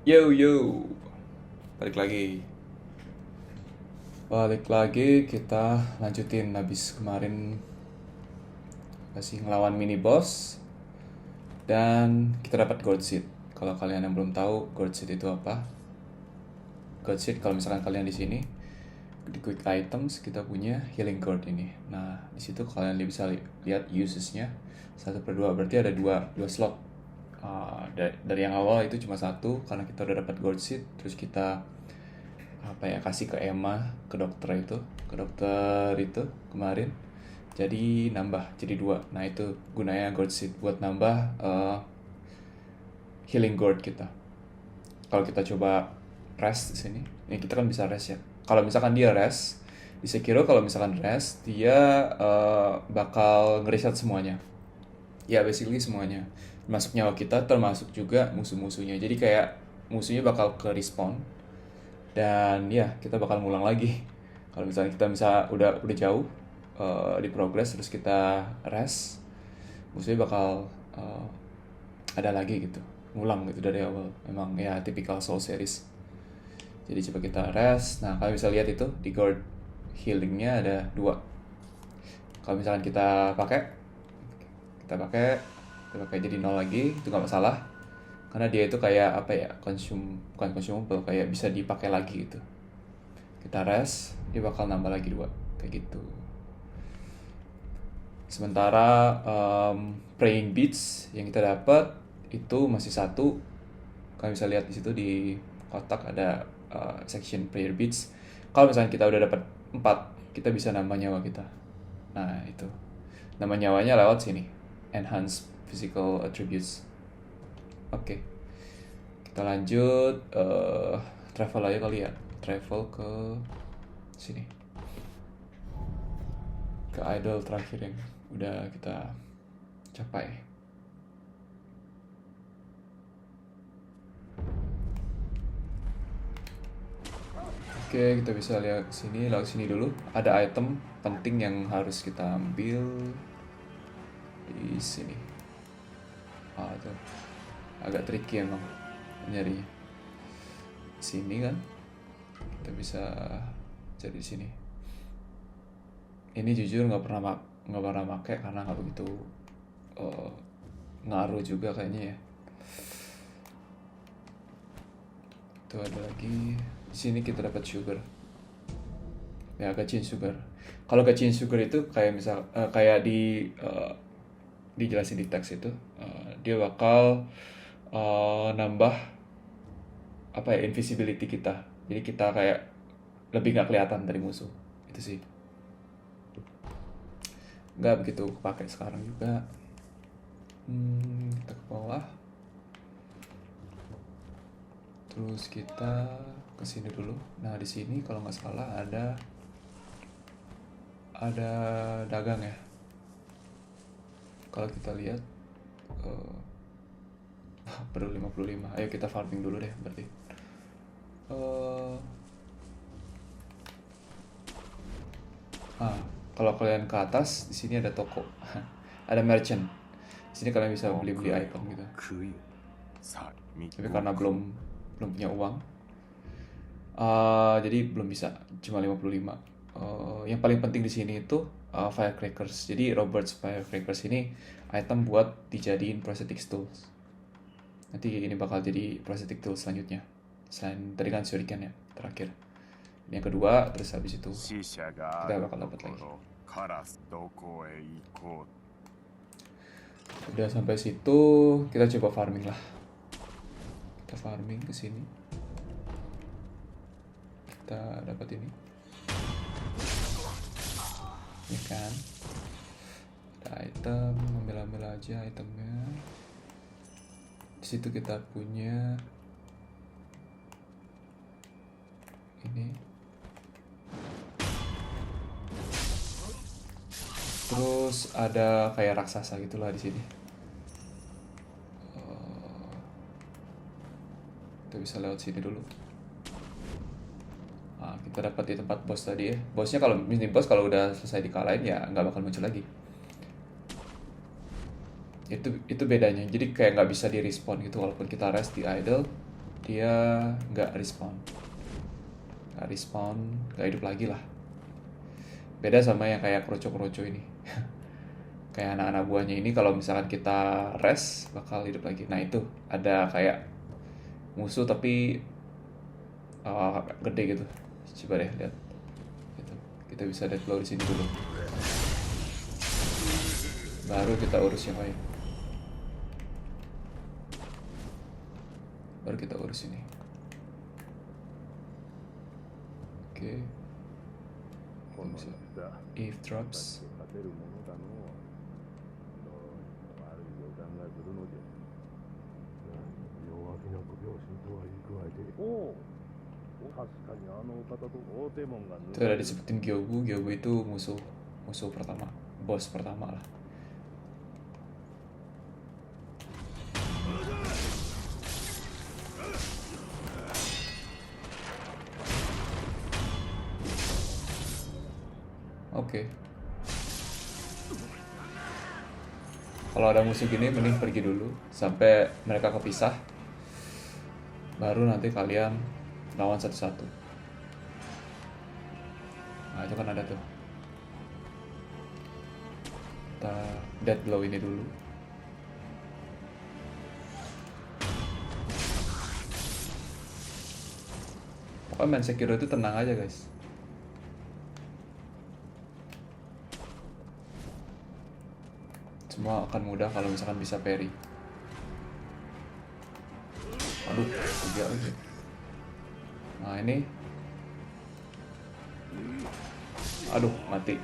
Yo yo, balik lagi. Kita lanjutin habis kemarin masih ngelawan mini boss dan kita dapat gold seed. Kalau kalian yang belum tahu gold seed itu apa? Gold seed kalau misalkan kalian di sini di quick items kita punya healing gourd ini. Nah, di situ kalian bisa lihat usesnya 1/2 berarti ada dua slot. Dari yang awal itu cuma satu karena kita udah dapat gold seed, terus kita kasih ke Emma, ke dokter itu kemarin, jadi nambah jadi 2. Nah itu gunanya gold seed buat nambah healing gourd kita. Kalau kita coba rest di sini, ini kita kan bisa rest ya. Kalau misalkan dia rest di Sekiro, kalau misalkan rest dia bakal ngereset semuanya. Ya basically semuanya, termasuk nyawa kita, termasuk juga musuh-musuhnya. Jadi kayak musuhnya bakal ke respawn dan ya kita bakal ngulang lagi. Kalau misalnya kita udah jauh di progress terus kita rest, musuhnya bakal ada lagi gitu, ngulang gitu dari awal. Memang ya tipikal Soul series. Jadi coba kita rest. Nah kalian bisa lihat itu di gourd healingnya ada 2. Kalau misalkan kita pakai jadi 0 lagi, itu nggak masalah karena dia itu kayak bukan consumable, kayak bisa dipakai lagi gitu. Kita rest, dia bakal nambah lagi 2 kayak gitu. Sementara praying beads yang kita dapat itu masih 1. Kalian bisa lihat di situ di kotak ada section prayer beads. Kalau misalnya kita udah dapat 4, kita bisa nambah nyawa kita. Nah itu nama nyawanya lewat sini, enhance physical attributes. Oke. Kita lanjut travel aja kali ya. Travel ke sini, ke idol terakhir yang udah kita capai. Oke, kita bisa lihat sini, lewat sini dulu. Ada item penting yang harus kita ambil di sini. Itu agak tricky emang nyarinya. Sini kan, kita bisa cari di sini. Ini jujur nggak pernah pakai karena nggak begitu ngaruh juga kayaknya ya. Tuh ada lagi. Di sini kita dapat sugar. Ya, gachiin sugar. Kalau gachiin sugar itu kayak kayak dijelasin di teks itu, dia bakal nambah invisibility kita. Jadi kita kayak lebih nggak kelihatan dari musuh. Itu sih. Nggak begitu kepake sekarang juga. Kita ke bawah. Terus kita ke sini dulu. Nah di sini kalau nggak salah ada dagang ya. Kalau kita lihat perlu 55. Ayo kita farming dulu deh berarti. Kalau kalian ke atas, di sini ada toko. Ada merchant. Di sini kalian bisa beli item gitu. Tapi karena belum punya uang, jadi belum bisa, cuma 55. Yang paling penting di sini itu firecrackers. Jadi Robert's firecrackers ini item buat dijadiin prosthetic tools. Nanti ini bakal jadi prosthetic tools selanjutnya. Selain tadi kan shuriken ya terakhir. Ini yang kedua, terus habis itu kita bakal dapat lagi. Udah sampai situ, kita coba farming lah. Kita farming ke sini. Kita dapat ini. Ini kan. Ada item, ambil aja itemnya. Di situ kita punya ini. Terus ada kayak raksasa gitulah di sini. Kita bisa lewat sini dulu. Kita dapat di tempat bos tadi ya. Bosnya kalau mini boss kalau udah selesai dikalahin ya nggak bakal muncul lagi. Itu bedanya. Jadi kayak nggak bisa di respawn gitu walaupun kita rest di idle. dia nggak respawn, nggak hidup lagi lah. Beda sama yang kayak kroco-kroco ini. Kayak anak-anak buahnya ini kalau misalkan kita rest bakal hidup lagi. Nah itu ada kayak musuh tapi gede gitu. Coba deh lihat. Gitu. Kita bisa deathblow di sini dulu. Baru kita urus yang lain. Baru kita urus ini. Oke. Bisa eavesdrops. Itu ada disebutin Gyobu. Gyobu itu musuh pertama, bos pertama lah. Oke. Kalau ada musuh gini mending pergi dulu sampai mereka kepisah. Baru nanti kalian lawan satu-satu. Nah itu kan ada tuh. Kita deathblow ini dulu. Pokoknya main Sekiro itu tenang aja guys. Semua akan mudah kalau misalkan bisa parry. Aduh, tiga lagi. Nah ini, aduh mati.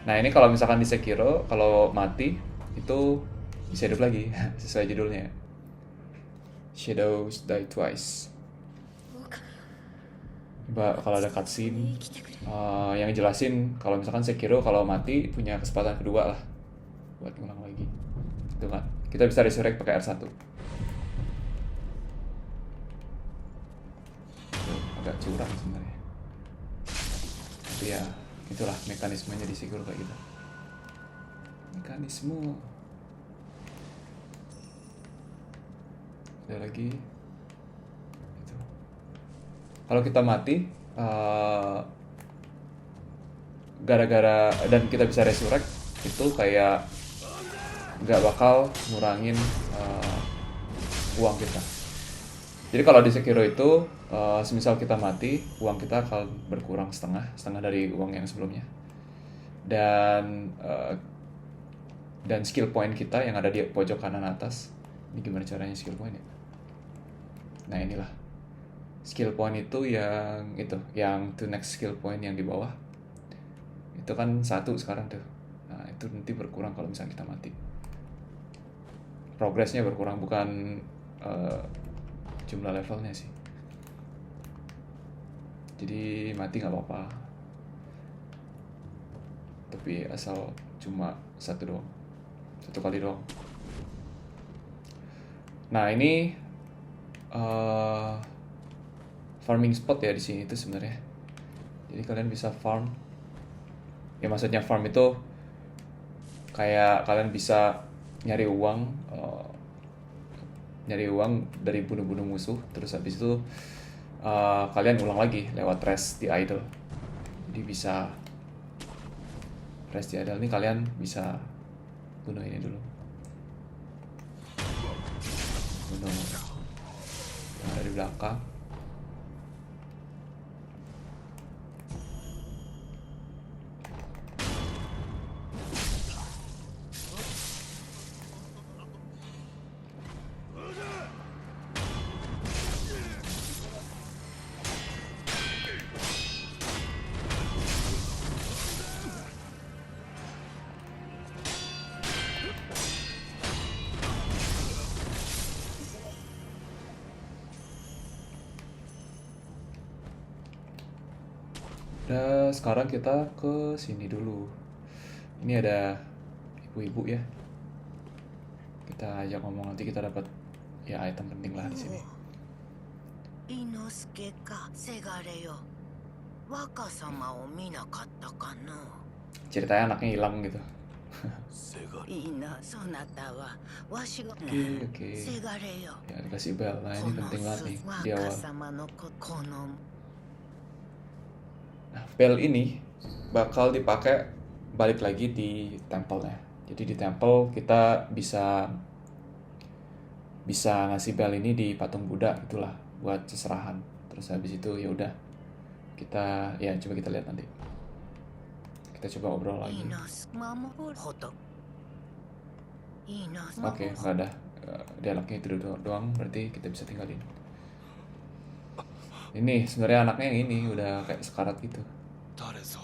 Nah ini kalau misalkan di Sekiro, kalau mati itu bisa hidup lagi sesuai judulnya. Shadows die twice. Kalau ada cutscene yang jelasin kalau misalkan Sekiro kalau mati punya kesempatan kedua lah buat ngulang lagi. Itu kan. Kita bisa resurrect pakai R1. Agak curang sebenarnya. Tapi ya itulah mekanismenya di Sekiro kayak gitu. Mekanisme. Ada lagi. Itu. Kalau kita mati, gara-gara dan kita bisa resurrect itu kayak nggak bakal ngurangin uang kita. Jadi kalau di Sekiro itu, semisal kita mati, uang kita akan berkurang setengah dari uang yang sebelumnya. Dan skill point kita yang ada di pojok kanan atas, ini gimana caranya skill point ya? Nah inilah skill point itu yang to next skill point yang di bawah itu kan 1 sekarang tuh. Nah itu nanti berkurang kalau misalnya kita mati. Progresnya berkurang, bukan jumlah levelnya sih. Jadi mati nggak apa-apa, tapi asal cuma satu kali doang. Nah ini farming spot ya di sini itu sebenarnya. Jadi kalian bisa farm. Ya maksudnya farm itu kayak kalian bisa nyari uang dari bunuh-bunuh musuh, terus habis itu kalian ulang lagi lewat rest di idle. Jadi bisa rest di idle ini kalian bisa bunuh ini dulu, bunuh yang dari belakang. Dan sekarang kita ke sini dulu. Ini ada ibu-ibu ya. Kita ajak ngomong, nanti kita dapat ya item penting lah di sini. Inosuke ka segare yo. Waka-sama o minakatta ka na? Ceritanya anaknya hilang gitu. いいなそなたはわしが Oke. せがれよ Ya dikasih bel. Nah こ ini の penting banget す nih di 若 awal. 様のこの Nah bel ini bakal dipakai balik lagi di temple-nya. Jadi di temple kita bisa ngasih bel ini di patung Buddha itulah buat seserahan. Terus habis itu ya udah kita ya coba kita lihat nanti. Kita coba ngobrol いい lagi. な守るほどいいな Oke, nggak ada dialognya itu doang, berarti kita bisa tinggalin. Ini sebenarnya anaknya yang ini udah kayak sekarat gitu. 誰ぞ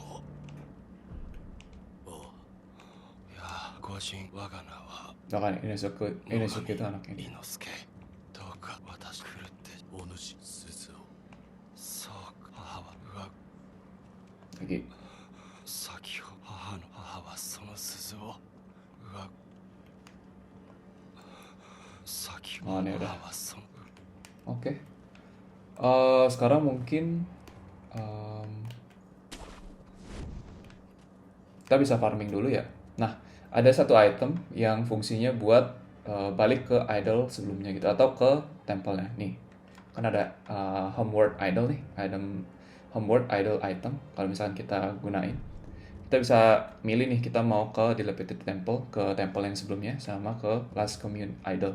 おいやご神我が名は Bahkan Inosuke itu anaknya. 伊之助どうか私来るってお主鈴をそうか母はうわ Lagi. 先ほ母はその鈴をうわ先ほ Oh, ini udah. 母はその Oke. Sekarang mungkin kita bisa farming dulu ya. Nah, ada satu item yang fungsinya buat balik ke idol sebelumnya gitu atau ke temple-nya. Nih, kan ada homeward idol nih, item homeward idol item. Kalau misalkan kita gunain, kita bisa milih nih kita mau ke dilapidated temple, ke temple yang sebelumnya, sama ke last commune idol.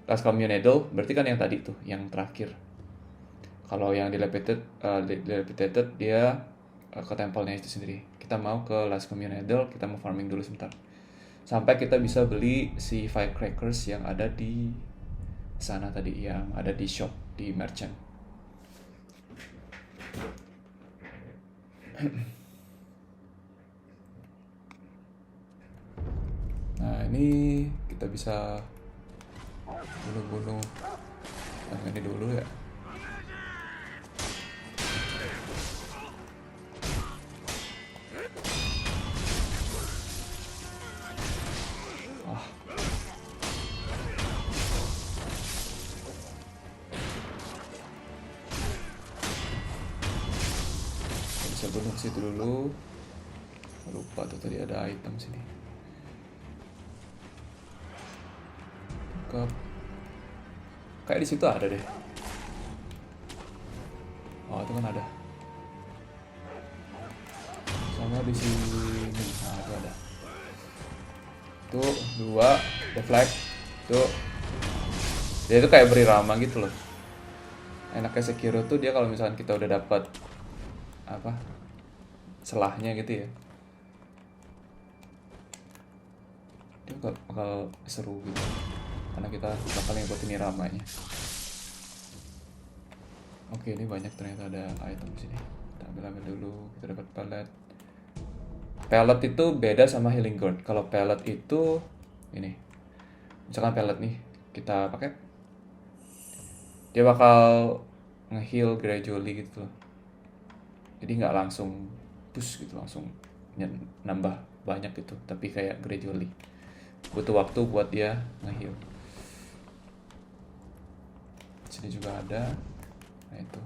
Last commune idol berarti kan yang tadi tuh, yang terakhir. Kalau yang dilapidated dia ke temple-nya itu sendiri. Kita mau ke last commune idol, kita mau farming dulu sebentar. Sampai kita bisa beli si firecrackers yang ada di sana tadi, yang ada di shop, di merchant. Nah ini kita bisa bunuh-bunuh yang ini dulu ya. Bisa bunuh situ dulu. Lupa tuh tadi ada item sini. Kayak di situ ada deh. Oh itu kan ada. Sama di sini. Nah itu ada. Tuh 2 deflect. Tuh. Dia itu kayak beri rama gitu loh. Enaknya Sekiro tuh dia kalau misalkan kita udah dapat apa celahnya gitu ya, dia bakal seru gitu karena kita bakal ngikutin iramanya. Oke, ini banyak ternyata ada item di sini. Kita ambil dulu. Kita dapat pellet itu beda sama healing gourd. Kalau pellet itu ini, misalkan pellet nih kita pakai, dia bakal nge-heal gradually gitu loh. Jadi nggak langsung push gitu, langsung nambah banyak gitu, tapi kayak gradually. Butuh waktu buat dia nge-heal. Sini juga ada. Nah itu.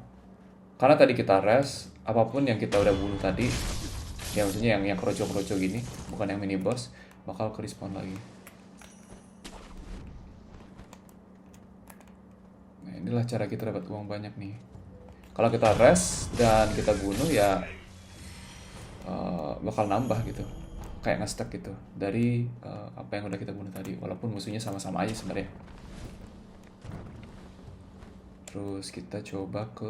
Karena tadi kita rest, apapun yang kita udah bunuh tadi, ya maksudnya yang kroco-kroco gini, bukan yang mini boss, bakal ke respawn lagi. Nah inilah cara kita dapat uang banyak nih. Kalau kita rest dan kita bunuh ya bakal nambah gitu, kayak nge-stack gitu dari apa yang udah kita bunuh tadi, walaupun musuhnya sama-sama aja sebenarnya. Terus kita coba ke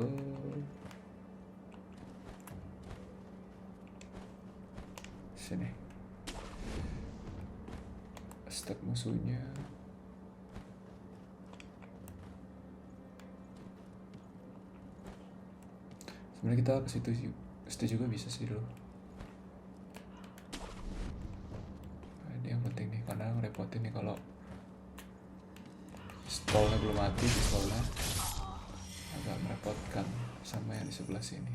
sini, stack musuhnya. Sebenarnya kita ke situ juga bisa sih dulu. Nah, ini yang penting nih karena ngerepotin nih kalau stallnya belum mati, pistolnya agak merepotkan sama yang di sebelah sini.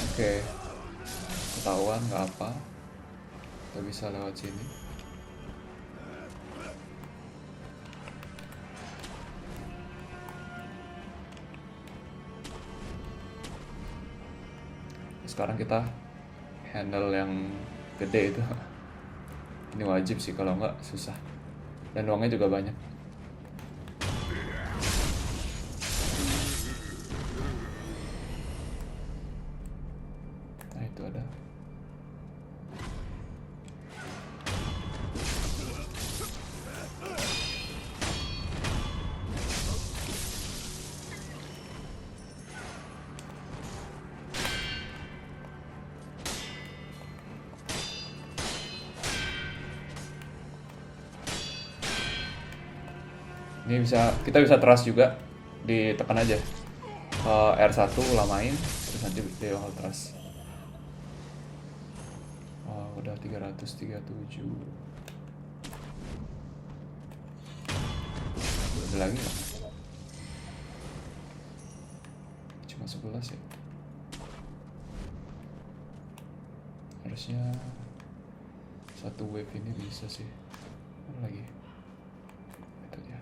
Oke, ketahuan nggak apa, kita bisa lewat sini. sekarang kita handle yang gede itu. Ini wajib sih, kalau nggak susah. Dan uangnya juga banyak. Nah itu ada. Ini kita bisa trust juga, ditekan aja R1 lamain, terus nanti dia bakal trust. Udah 337. Ada lagi nggak? Cuma 11 ya. Harusnya satu wave ini bisa sih. Ada lagi. Itu dia.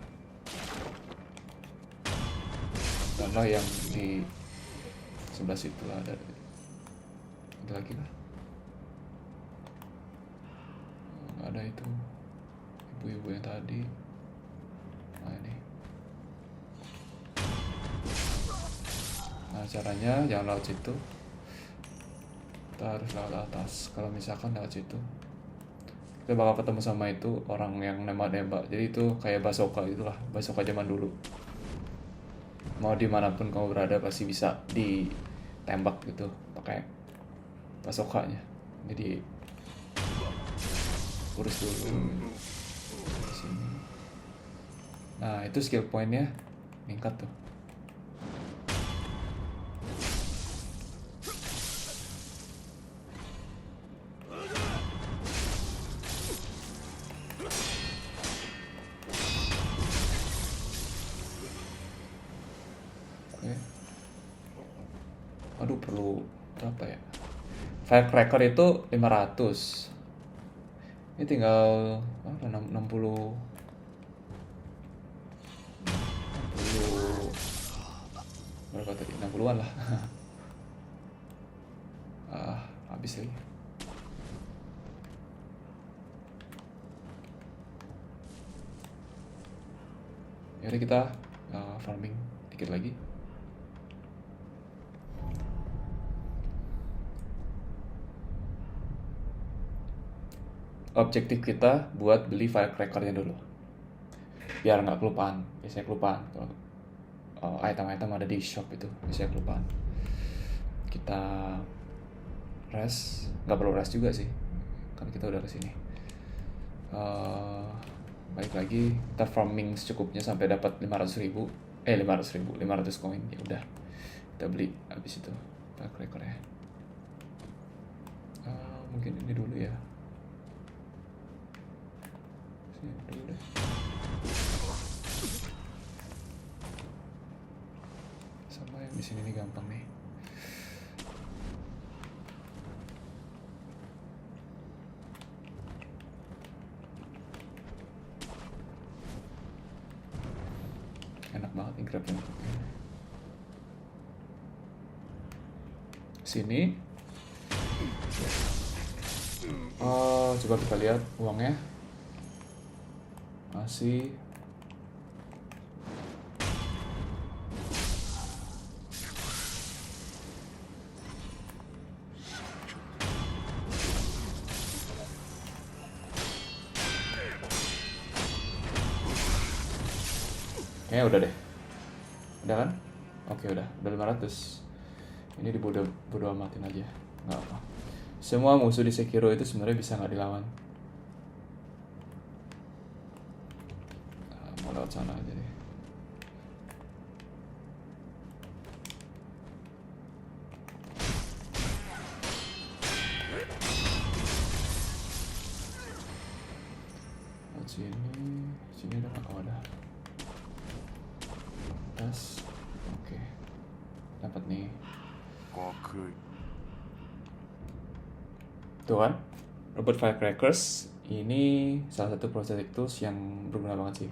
Tambah yang di sebelah situ lah, ada lagi lah. Nggak ada itu ibu-ibu yang tadi. Nah ini. Nah caranya jangan lewat situ, kita harus lewat atas. Kalau misalkan lewat situ, kita bakal ketemu sama itu orang yang nembak-nembak. Jadi itu kayak basoka itulah, basoka zaman dulu. Mau dimanapun kamu berada pasti bisa ditembak gitu pakai basokanya. Jadi urus dulu di sini. Nah itu skill pointnya meningkat tuh. Aduh perlu berapa ya? Firecracker itu 500. Ini tinggal 60 berapa tadi? 60-an lah. Habis lagi. Yaudah kita farming dikit lagi. Objektif kita buat beli firecrackernya dulu, biar nggak kelupaan. Biasanya kelupaan kalau item-item ada di shop itu biasanya kelupaan. Kita rest, nggak perlu rest juga sih, kan kita udah kesini. Balik lagi, kita farming secukupnya sampai dapat 500 koin. Ya udah, kita beli habis itu firecrackernya. Mungkin ini dulu ya. Dulu deh. Sama yang di sini nih gampang nih. Enak banget nih grabnya. Sini. Coba kita lihat uangnya. Masih kayaknya udah deh. Udah kan? Oke udah 500. Ini bodo amatin aja, nggak apa. Semua musuh di Sekiro itu sebenarnya bisa nggak dilawan. Mau lewat sana aja deh. Lewat sini udah nggak ada. Tas, oke, dapat nih. Tuh kan, robot firecrackers ini salah satu prosthetic tools yang berguna banget sih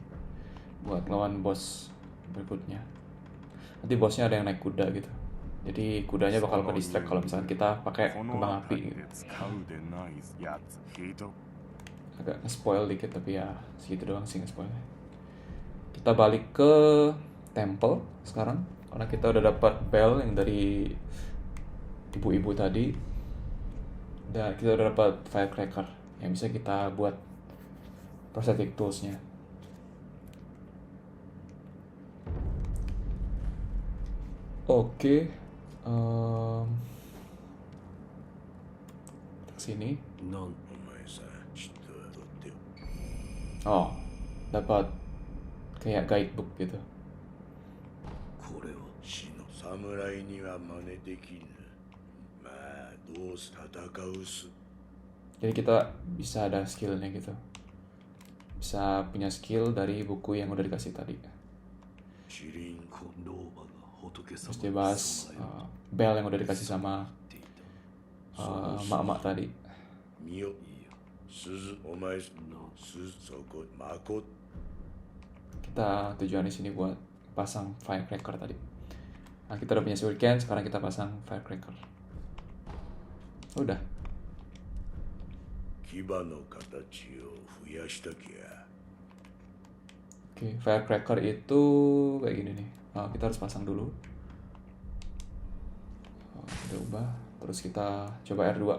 buat lawan boss berikutnya. Nanti bosnya ada yang naik kuda gitu. Jadi kudanya bakal ke distract kalau misalkan kita pakai kembang api gitu. 使うでないやつ聞いと Agak nge-spoil dikit tapi ya segitu doang sih nge-spoilnya. Kita balik ke temple sekarang karena kita udah dapat bell yang dari ibu-ibu tadi. Dan kita udah dapat firecracker yang bisa kita buat prosthetic toolsnya. Oke, ke sini. なんお前さんちょっと取ってよ Oh, dapat kayak guidebook gitu. これは死の侍には真似できぬまあどうせ戦うす Jadi kita bisa ada skillnya gitu. Bisa punya skill dari buku yang udah dikasih tadi. シリンこの老婆が仏 Terus 様 dia に bahas 備え bell yang udah dikasih sama ていた mak-mak tadi. 見よ鈴お前鈴そこまこ Kita tujuan di sini buat pasang firecracker tadi. Nah, kita udah punya shuriken, sekarang kita pasang firecracker. Udah. 牙の形を増やしたきゃ Oke, firecracker itu kayak gini nih. Kita harus pasang dulu. Kita ubah. Terus kita coba R2.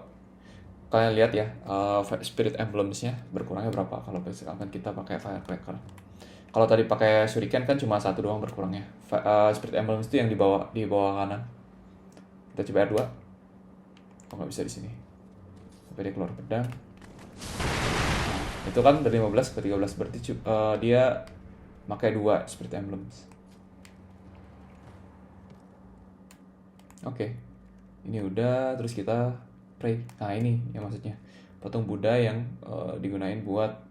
Kalian lihat ya, spirit emblems-nya berkurangnya berapa kalau misalkan kita pakai firecracker. Kalau tadi pakai shuriken kan cuma satu doang berkurangnya. Spirit emblems itu yang di bawah kanan. Kita coba R2. Oh, nggak bisa di sini. Sampai dia keluar pedang. Nah, itu kan dari 15 ke 13 berarti dia pakai 2 spirit emblems. Oke. Ini udah, terus kita pray. Nah, ini yang maksudnya. Patung Buddha yang digunain buat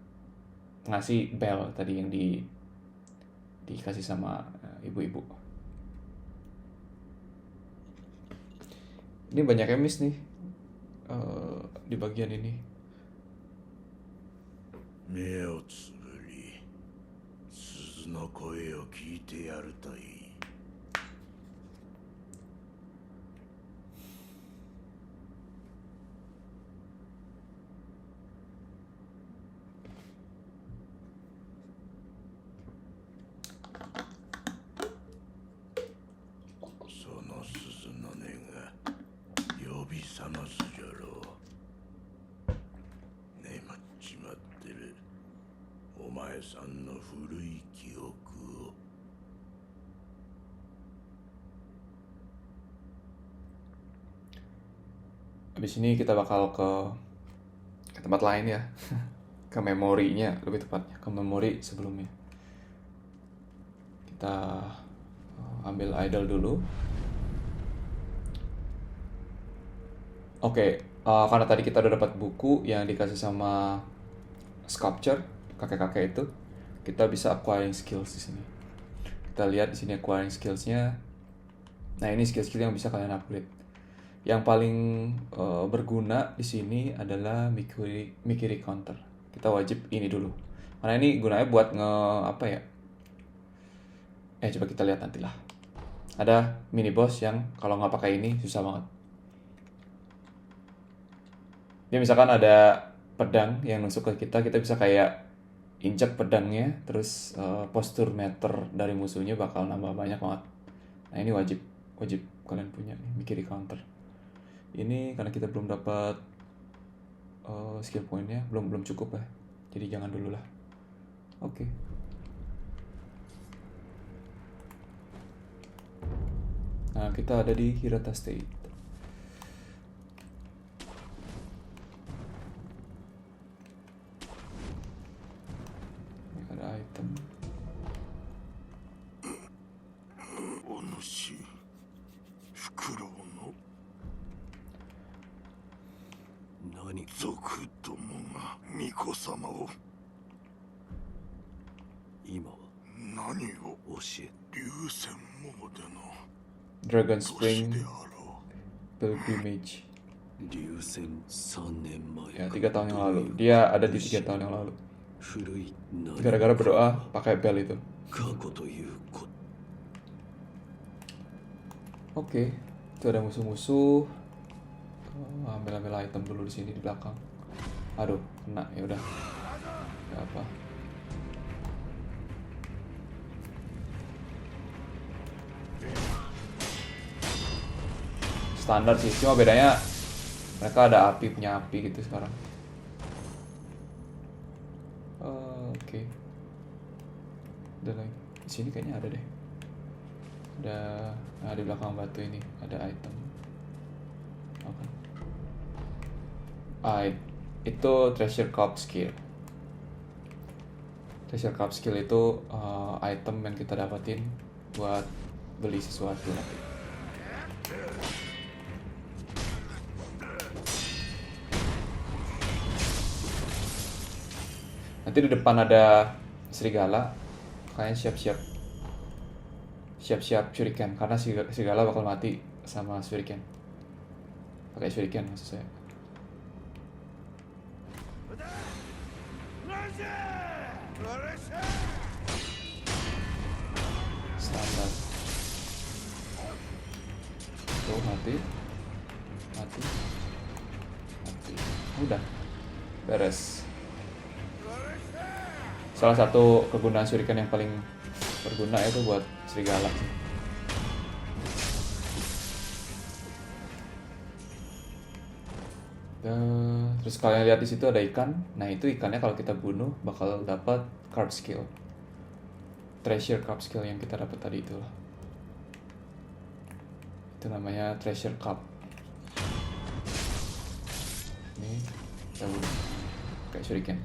ngasih bell tadi yang dikasih sama ibu-ibu. Ini banyak miss nih di bagian ini. 目をつぶり鈴の声を聞いてやるといい その鈴の音が呼び覚ますじゃろう眠っちまってるお前さんの古い記憶を Habis ini kita bakal ke tempat lain ya. Ke memorinya lebih tepatnya, ke memori sebelumnya. Kita ambil idol dulu. Oke, karena tadi kita udah dapat buku yang dikasih sama sculpture kakek-kakek itu, kita bisa acquiring skills di sini. Kita lihat di sini acquiring skills-nya. Nah, ini skill-skill yang bisa kalian upgrade. Yang paling berguna di sini adalah Mikiri counter. Kita wajib ini dulu. Karena ini gunanya buat apa ya? Coba kita lihat nantilah. Ada mini boss yang kalau nggak pakai ini susah banget. Dia misalkan ada pedang yang nusuk ke kita bisa kayak injek pedangnya, terus postur meter dari musuhnya bakal nambah banyak banget. Nah, ini wajib kalian punya nih, Mikiri counter. Ini karena kita belum dapat skill point-nya, belum cukup ya. Jadi jangan dulu lah. Oke. Nah, kita ada di Hirata State. Ini ada item. お主フクロウの何族どもが巫女様を今は何を教え流泉モーデの Dragon 年 Spring であろ Pilgrimage. 流泉3年前 Ya, 3 tahun yang lalu. Dia ada di 3 tahun yang lalu. 古い何 Gara-gara berdoa pakai bel itu. 過去ということ Oke. Itu ada musuh-musuh. Ambil item dulu di sini di belakang. Aduh, kena ya udah. Gak apa. Standar sih, cuma bedanya mereka ada api, punya api gitu sekarang. Oke. Ada lagi. Di sini kayaknya ada deh. Nah, di belakang batu ini ada item. Oke. Itu treasure cup skill. Treasure cup skill itu item yang kita dapatin buat beli sesuatu nanti. Nanti di depan ada serigala, kalian siap-siap shuriken karena serigala bakal mati sama shuriken. Pakai shuriken maksud saya. Standar. Tuh mati. Udah beres. Salah satu kegunaan shuriken yang paling berguna itu buat serigala sih. Terus kalian lihat di situ ada ikan. Nah, itu ikannya kalau kita bunuh bakal dapat carp skill. Treasure carp skill yang kita dapat tadi itu. Itu namanya treasure carp. Ini kita bunuh kayak shuriken.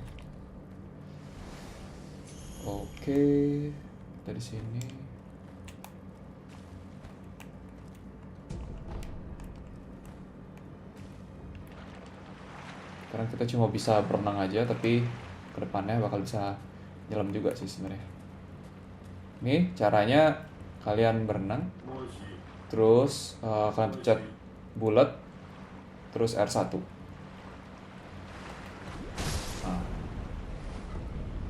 Oke, dari sini. Sekarang kita cuma bisa berenang aja, tapi kedepannya bakal bisa nyelam juga sih sebenarnya. Nih caranya, kalian berenang, terus kalian pencet bulat, terus R1.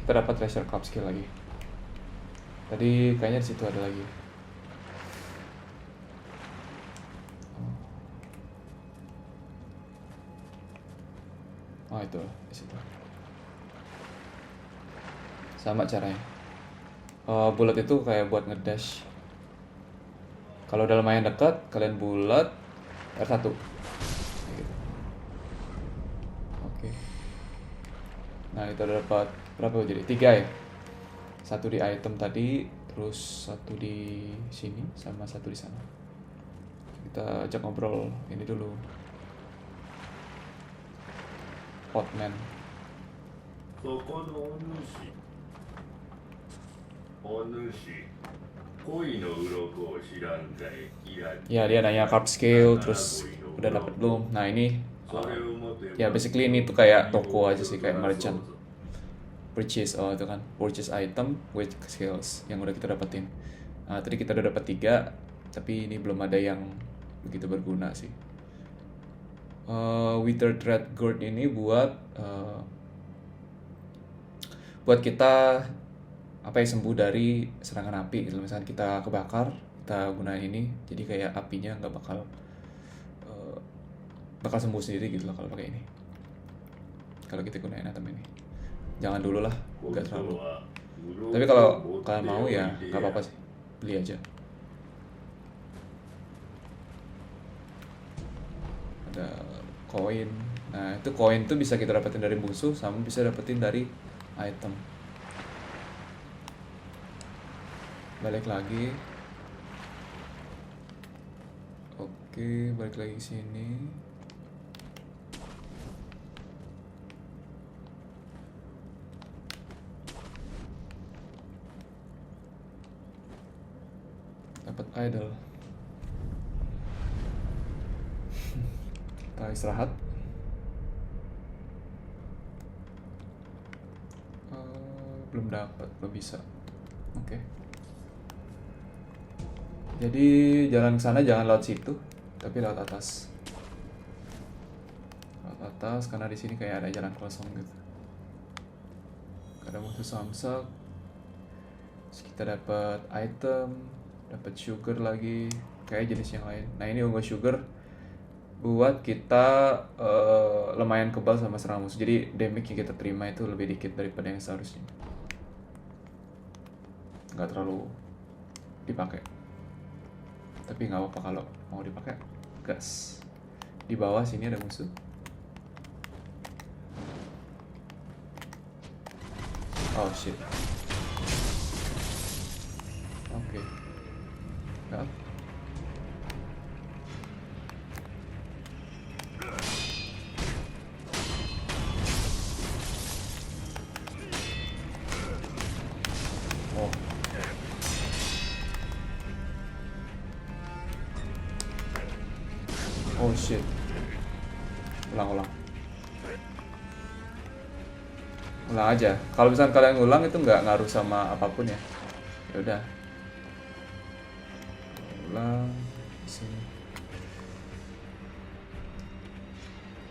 Kita dapat treasure cup skill lagi. Tadi kayaknya di situ ada lagi. Oh itu di situ. Sama caranya. Bullet itu kayak buat ngedash. Kalau udah lumayan dekat, kalian bulat R1. Gitu. Oke. Nah itu udah dapat berapa jadi? 3 ya. Satu di item tadi, terus satu di sini, sama satu di sana. Kita ajak ngobrol ini dulu. Potman. Ya dia nanya carp skill, terus udah dapat belum? Nah ini, ya basically ini tuh kayak toko aja sih, kayak merchant. Purchase, itu kan purchase item with skills yang udah kita dapetin. Tadi kita udah dapat 3, tapi ini belum ada yang begitu berguna sih. Withered Red Gourd ini buat kita sembuh dari serangan api gitu. Misalkan kita kebakar, kita gunain ini, jadi kayak apinya nggak bakal sembuh sendiri gitu loh kalau pakai ini. Kalau kita gunain item ini. Jangan dulu lah, nggak terlalu. Tapi kalau kalian mau ya nggak apa-apa sih, beli aja. Ada koin. Nah itu koin tuh bisa kita dapetin dari musuh, sama bisa dapetin dari item. Balik lagi. Oke, balik lagi sini. Dapat idol. Kita istirahat. Belum dapat, belum bisa. Oke. Jadi jalan ke sana jangan lewat situ, tapi lewat atas. Lewat atas karena di sini kayak ada jalan kosong gitu. Ada musuh samsak. Terus kita dapat item, dapat sugar lagi. kayak jenis yang lain. Nah ini ungu sugar buat kita lumayan kebal sama serangan musuh. Jadi damage yang kita terima itu lebih dikit daripada yang seharusnya. Nggak terlalu dipakai. Tapi nggak apa-apa kalau mau dipakai. Gas. Di bawah sini ada musuh. Oh shit. Oke. Ya. Oh. Oh shit. Ulang. Ulang aja. Kalau misalnya kalian ngulang itu nggak ngaruh sama apapun ya. Ya udah. Ulang sini.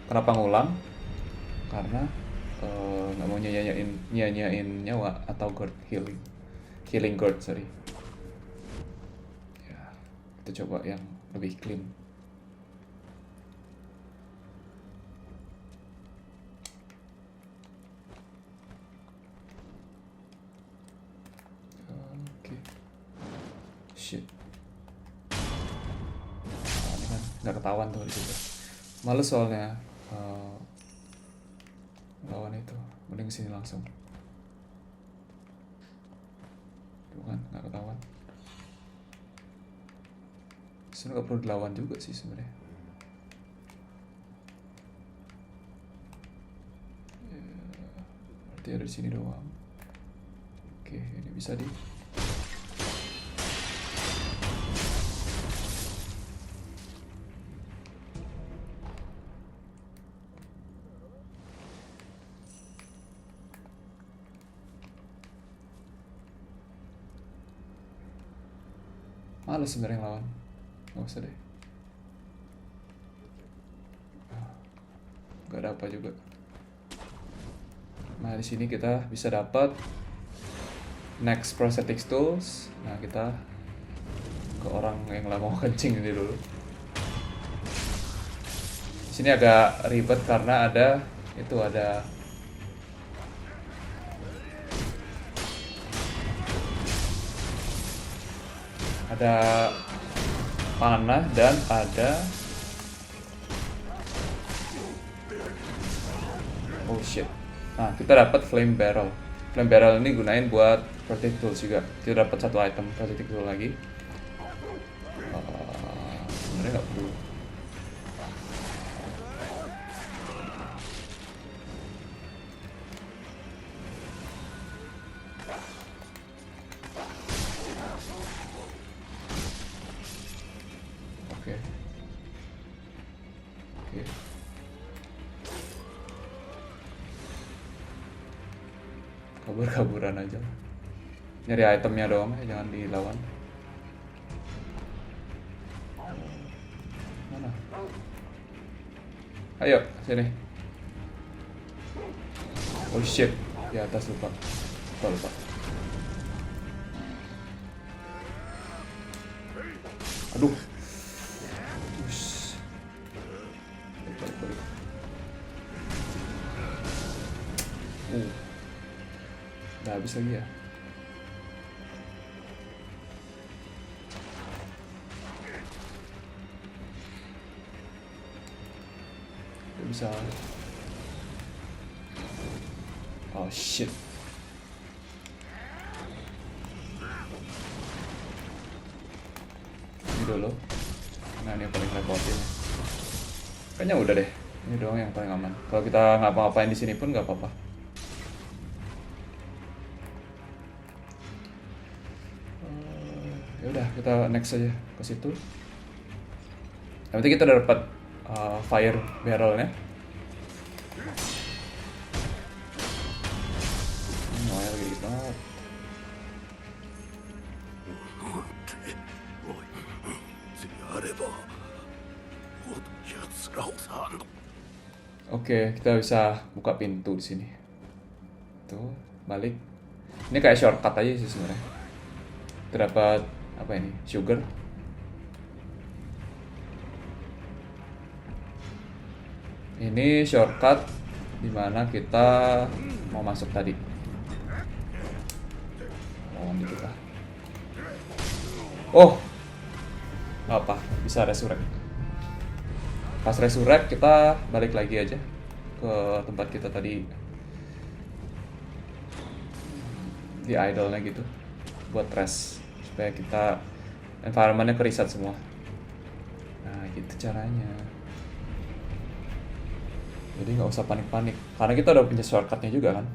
Kenapa ngulang? Karena nggak mau nyanyain nyawa atau guard healing guard, sorry. Ya, kita coba yang lebih clean. Oke. Shit. Nah, ini kan nggak ketahuan tuh di situ. Males soalnya lawan itu, mending sini langsung. Tuh kan nggak ketahuan. Sini nggak perlu dilawan juga sih sebenarnya. Ya, berarti ada di sini doang. Oke, ini bisa di. Males sebenarnya lawan, nggak usah deh. Nggak ada apa juga. Nah di sini kita bisa dapat next prosthetics tools. Nah kita ke orang yang lama mau kencing ini dulu. Di sini agak ribet karena ada panah dan ada oh shit. Nah kita dapat flame barrel. Flame barrel ini gunain buat protect tools juga. Kita dapat satu item protect tool lagi. Sebenarnya nggak perlu. Oke. Kabur-kaburan aja. Nyari itemnya doang ya, jangan dilawan. Mana? Ayo, sini. Oh shit, di atas lupa. Aduh. Ush. Balik. Udah habis lagi ya. Gak bisa. Oh shit. Ini dulu. Nah ini yang paling repotin. Kayaknya udah deh. Ini doang yang paling aman. Kalau kita ngapa-ngapain di sini pun nggak apa-apa. Ya udah kita next aja ke situ. Yang penting kita udah dapat fire barrelnya. Noel gitu banget. Oke, kita bisa buka pintu di sini. Tuh, balik. Ini kayak shortcut aja sih sebenarnya. Kita dapat apa ini? Sugar. Ini shortcut dimana kita mau masuk tadi. Lawan dikit lah. Oh, nggak apa, bisa resurrect. Pas resurrect kita balik lagi aja ke tempat kita tadi di idle-nya gitu, buat rest supaya kita environment-nya ke-reset semua. Nah gitu caranya. Jadi nggak usah panik-panik karena kita udah punya shortcutnya juga kan.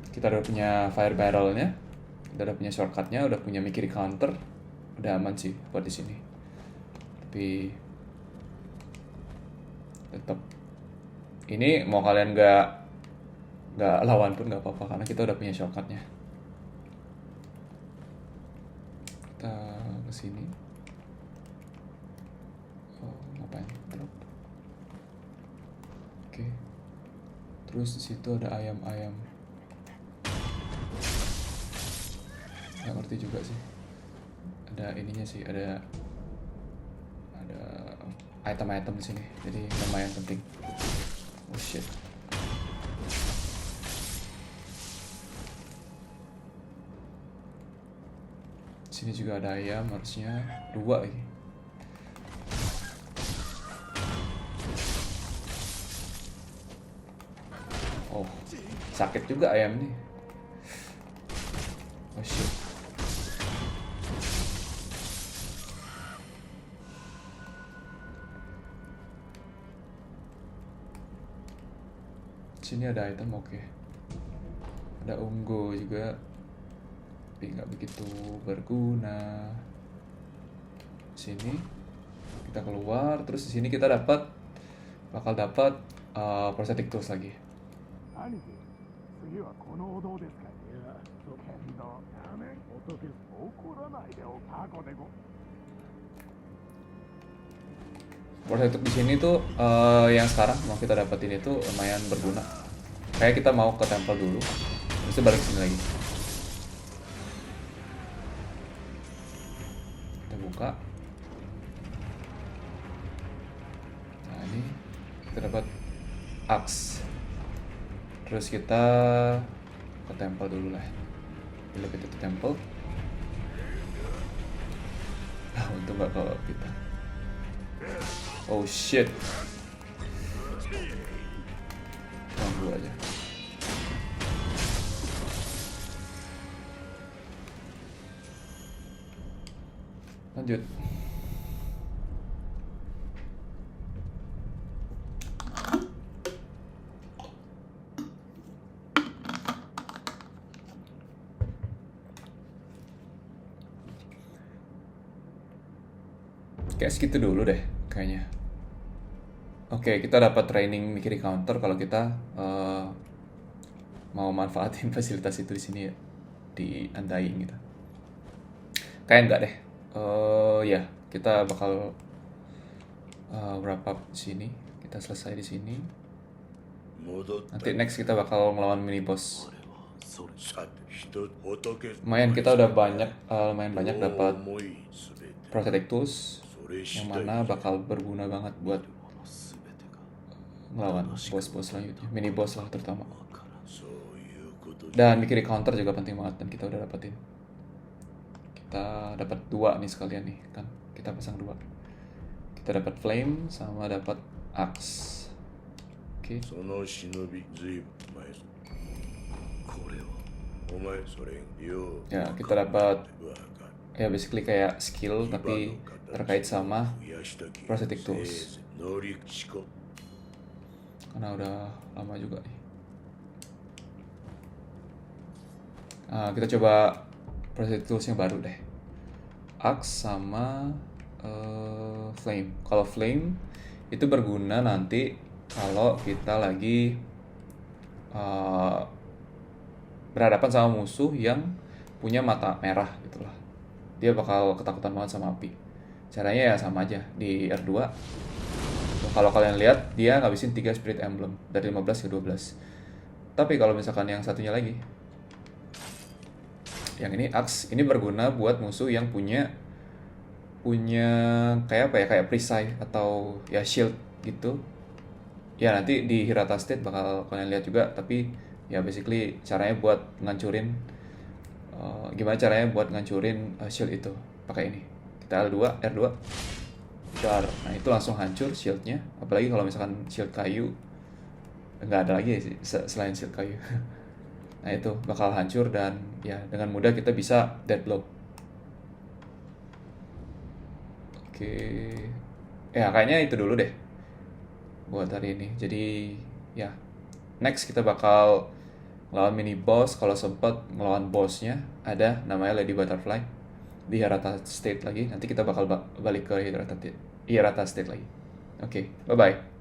Kita udah punya fire barrel-nya, kita udah punya shortcutnya, udah punya Mikiri counter, udah aman sih buat di sini. Tapi tetap ini mau kalian nggak lawan pun nggak apa-apa karena kita udah punya shortcutnya. Kita kesini. Oh, ngapain? Drop. Oke. Terus di situ ada ayam-ayam. Nggak ngerti juga sih. Ada ininya sih, ada item-item di sini. Jadi lumayan penting. Oh shit. Sini juga ada ayam, harusnya 2 lagi. Oh, sakit juga ayam nih. Oh shit. Sini ada item, oke. Ada unggo juga, tapi nggak begitu berguna. Sini kita keluar, terus di sini kita bakal dapat prosthetic tools lagi. 兄貴次はこのお堂ですか。いやけどやめん仏怒らないでお過去でご Prosthetic di sini tuh yang sekarang mau kita dapetin itu lumayan berguna. Kayak kita mau ke temple dulu, terus balik sini lagi. Kita buka. Nah ini kita dapat axe. Terus kita ke temple dulu lah. Bila kita ke temple. Ah, untung nggak ke kita. Oh shit. Tunggu aja. Lanjut. Kayak segitu dulu deh kayaknya. Oke, kita dapat training Mikiri counter kalau kita mau manfaatin fasilitas itu di sini ya, di Undying gitu. Kayak enggak deh. Ya, kita bakal wrap up di sini. Kita selesai di sini. 戻った Nanti next kita bakal ngelawan mini boss. さて人仏 Lumayan kita udah lumayan banyak dapat 思いすべて prosthetic tools それ yang 次第 mana bakal berguna banget buat 全てが ngelawan boss-boss selanjutnya, mini boss lah terutama. そういうことで Dan Mikiri counter juga penting banget dan kita udah dapetin. Kita dapat 2 nih sekalian nih kan. Kita pasang 2. Kita dapat flame sama dapat axe. Oke. その忍びずいぶん前ぞこれはお前それよう Ya, kita dapat わかる ya basically kayak skill tapi terkait sama 増やしたき prosthetic tools. 乗りしこ Karena udah lama juga nih. Kita coba prosthetic tools yang baru deh. Axe sama flame. Kalau flame itu berguna nanti kalau kita lagi berhadapan sama musuh yang punya mata merah gitu lah. Dia bakal ketakutan banget sama api. Caranya ya sama aja di R2. Kalau kalian lihat dia ngabisin 3 spirit emblem dari 15 ke 12. Tapi kalau misalkan yang satunya lagi, yang ini axe, ini berguna buat musuh yang punya kayak apa ya, kayak perisai atau ya shield gitu. Ya nanti di Hirata State bakal kalian lihat juga, tapi ya basically caranya buat ngancurin gimana caranya buat ngancurin shield itu pakai ini. Kita L2, R2. Nah itu langsung hancur shieldnya, apalagi kalau misalkan shield kayu nggak ada lagi sih selain shield kayu. Nah itu bakal hancur dan ya dengan mudah kita bisa dead blow. Oke, ya kayaknya itu dulu deh buat hari ini. Jadi ya next kita bakal ngelawan mini boss, kalau sempet ngelawan bossnya ada namanya Lady Butterfly di Hirata State lagi. Nanti kita bakal balik ke Hirata State lagi. Oke, bye bye.